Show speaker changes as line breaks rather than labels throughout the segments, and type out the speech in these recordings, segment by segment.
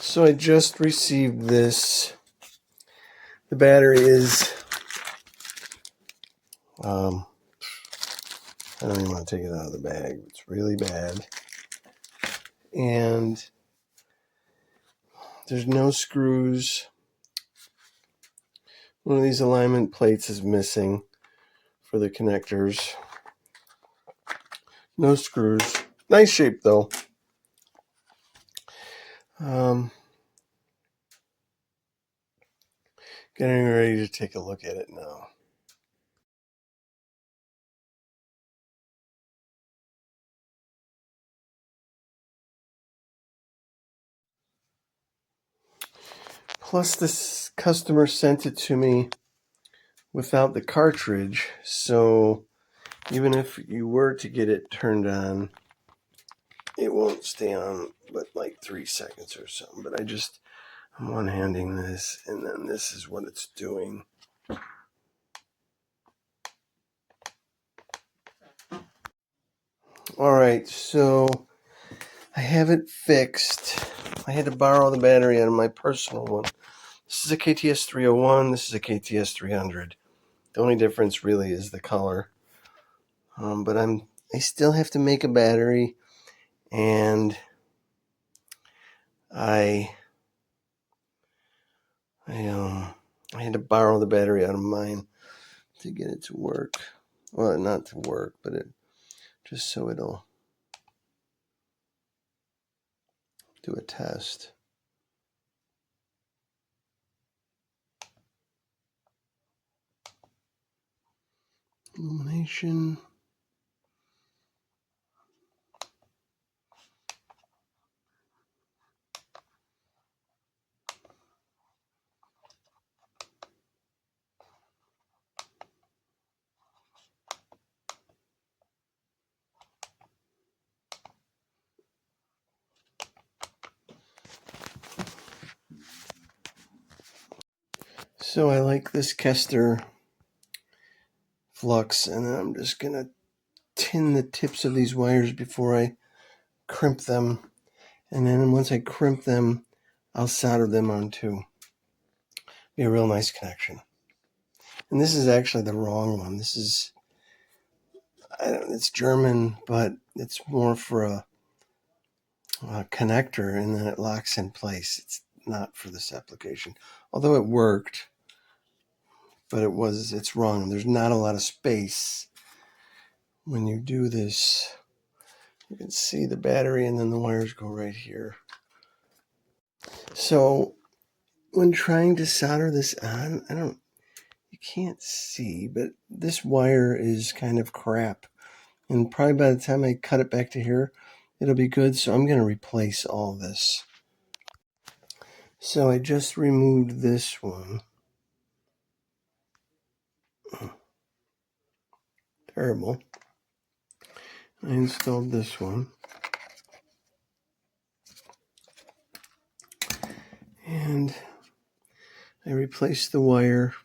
So I just received this. The battery is, I don't even want to take it out of the bag. It's really bad. And there's no screws. One of these alignment plates is missing for the connectors. No screws. Nice shape though. Getting ready to take a look at it now. Plus, this customer sent it to me without the cartridge, so even if you were to get it turned on, it won't stay on but like 3 seconds or something. But I'm one-handing this, and then this is what it's doing. Alright, so I have it fixed. I had to borrow the battery out of my personal one. This is a KTS 301, this is a KTS 300. The only difference really is the color. But I still have to make a battery, and I had to borrow the battery out of mine to get it to work. Well, not to work, but just so it'll do a test. Illumination. So I like this Kester flux, and I'm just going to tin the tips of these wires before I crimp them. And then once I crimp them, I'll solder them on too. Be a real nice connection. And this is actually the wrong one. This is, it's German, but it's more for a connector, and then it locks in place. It's not for this application. Although it worked, but it's wrong. There's not a lot of space when you do this. You can see the battery, and then the wires go right here. So when trying to solder this on, you can't see, but this wire is kind of crap. And probably by the time I cut it back to here, it'll be good. So I'm going to replace all this. So I just removed this one. Terrible. I installed this one. And I replaced the wire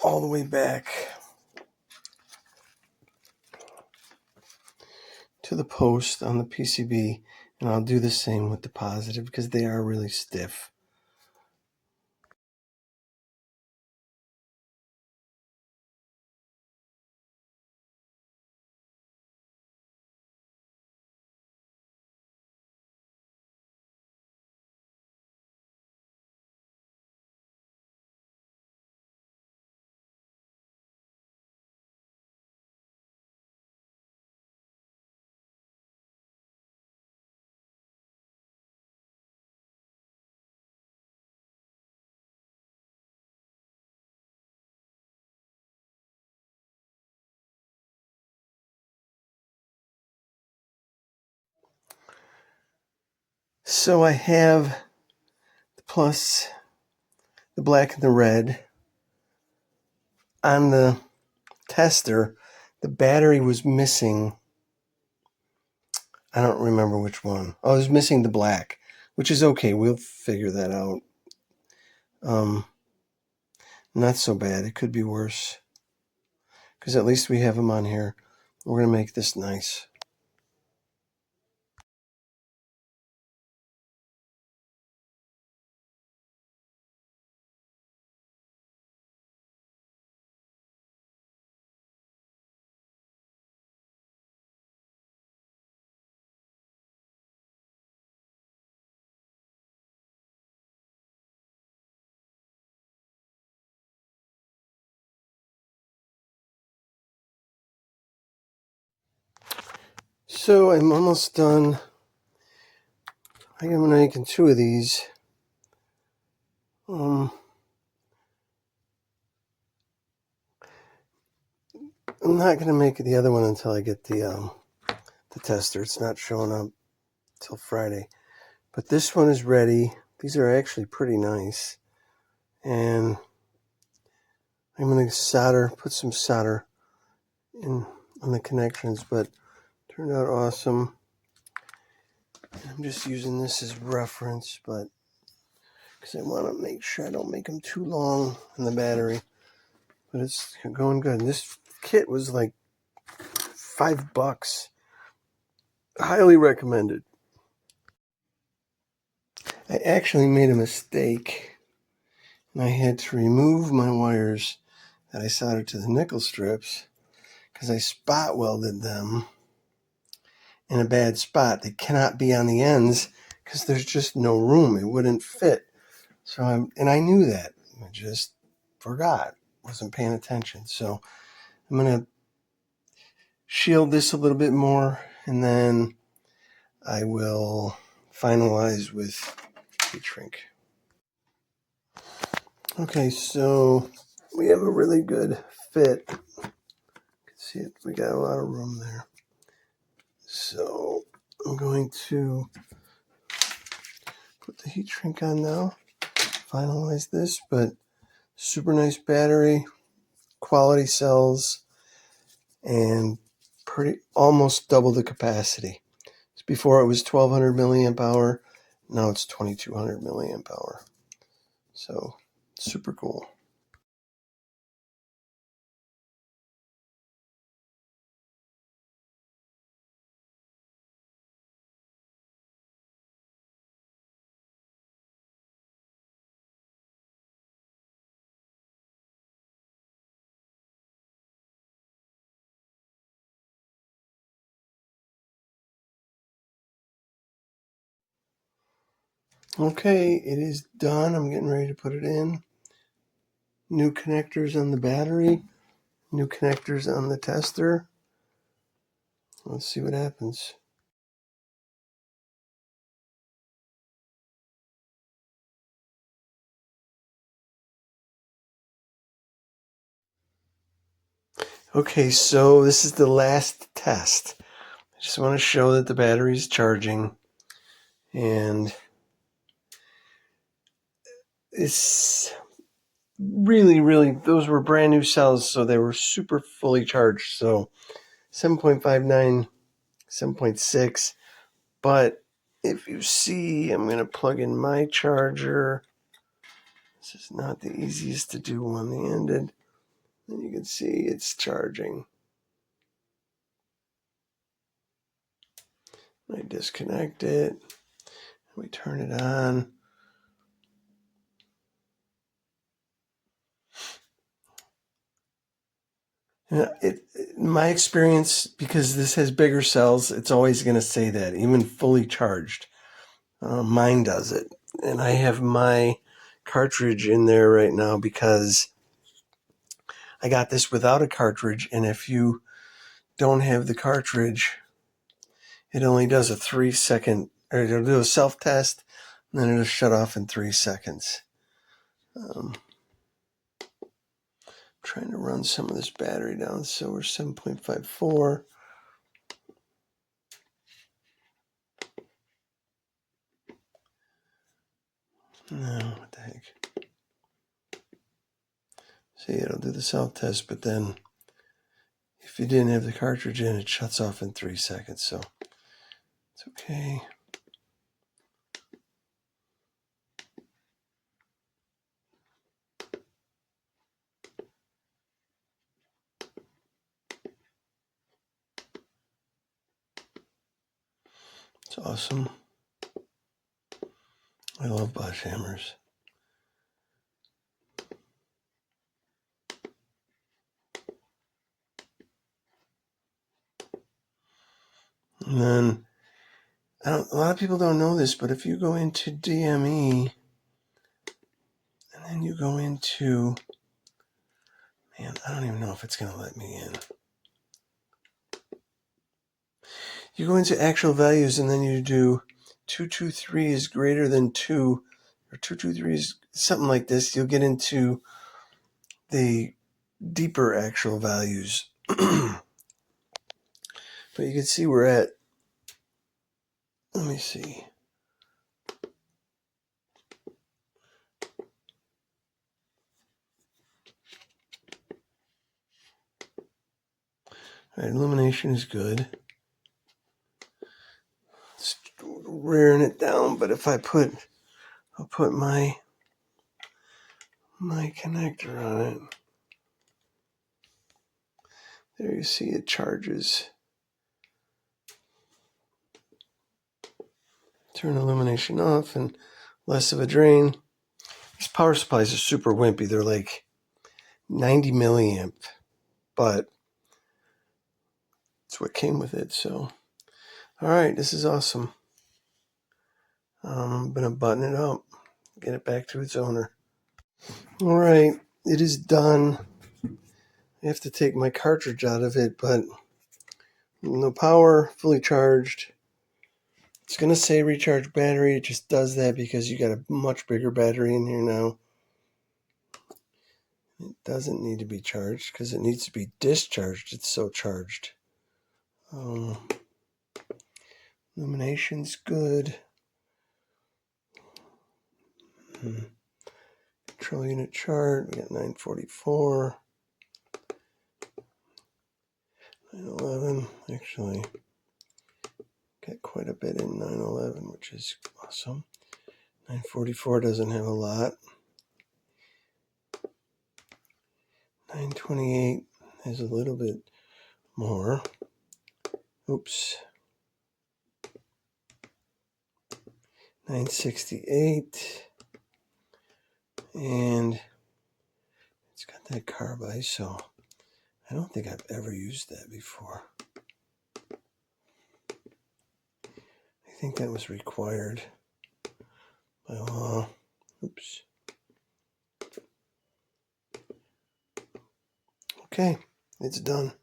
all the way back to the post on the PCB. And I'll do the same with the positive because they are really stiff. So I have the plus, the black and the red. On the tester, the battery was missing. I don't remember which one. Oh, it was missing the black, which is okay. We'll figure that out. Not so bad. It could be worse. Because at least we have them on here. We're going to make this nice. So I'm almost done. I think I'm making 2 of these. I'm not going to make the other one until I get the tester. It's not showing up till Friday. But this one is ready. These are actually pretty nice. And I'm going to put some solder in on the connections, but turned out awesome. I'm just using this as reference, but because I want to make sure I don't make them too long in the battery. But it's going good. This kit was like $5. Highly recommended. I actually made a mistake, and I had to remove my wires that I soldered to the nickel strips because I spot welded them in a bad spot. They cannot be on the ends because there's just no room. It wouldn't fit. So I knew that. I just forgot. Wasn't paying attention. So I'm going to shield this a little bit more, and then I will finalize with heat shrink. Okay, so we have a really good fit. You can see it. We got a lot of room there. So I'm going to put the heat shrink on now. Finalize this, but super nice battery, quality cells, and almost double the capacity. Before it was 1200 milliamp hour, now it's 2200 milliamp hour. So super cool. Okay, it is done. I'm getting ready to put it in. New connectors on the battery, new connectors on the tester. Let's see what happens. Okay, so this is the last test. I just want to show that the battery is charging, and it's really, those were brand new cells, so they were super fully charged. So 7.59, 7.6. But if you see, I'm going to plug in my charger. This is not the easiest to do one-handed. And you can see it's charging. I disconnect it. We turn it on. In my experience, because this has bigger cells, it's always going to say that, even fully charged. Mine does it. And I have my cartridge in there right now because I got this without a cartridge. And if you don't have the cartridge, it only does a 3-second, or it'll do a self-test, and then it'll shut off in 3 seconds. Trying to run some of this battery down, so we're 7.54. No, what the heck. See, it'll do the self-test, but then if you didn't have the cartridge in, it shuts off in 3 seconds, so it's okay. It's awesome. I love Bosch hammers. And then, a lot of people don't know this, but if you go into DME, and then you go into, man, I don't even know if it's going to let me in. You go into actual values and then you do 223 is greater than 2, or 223 is something like this. You'll get into the deeper actual values. But you can see we're at, let me see. All right, illumination is good. It's rearing it down, but if I'll put my connector on it. There you see it charges. Turn illumination off and less of a drain. These power supplies are super wimpy. They're like 90 milliamp, but it's what came with it. So, all right, this is awesome. I'm going to button it up, get it back to its owner. All right, it is done. I have to take my cartridge out of it, but no power, fully charged. It's going to say recharge battery. It just does that because you got a much bigger battery in here now. It doesn't need to be charged because it needs to be discharged. It's so charged. Illumination's good. Control unit chart. We got 944. 911. Actually, got quite a bit in 911, which is awesome. 944 doesn't have a lot. 928 has a little bit more. Oops. 968. And it's got that carb ISO. I don't think I've ever used that before. I think that was required by law. Oops. Okay, it's done.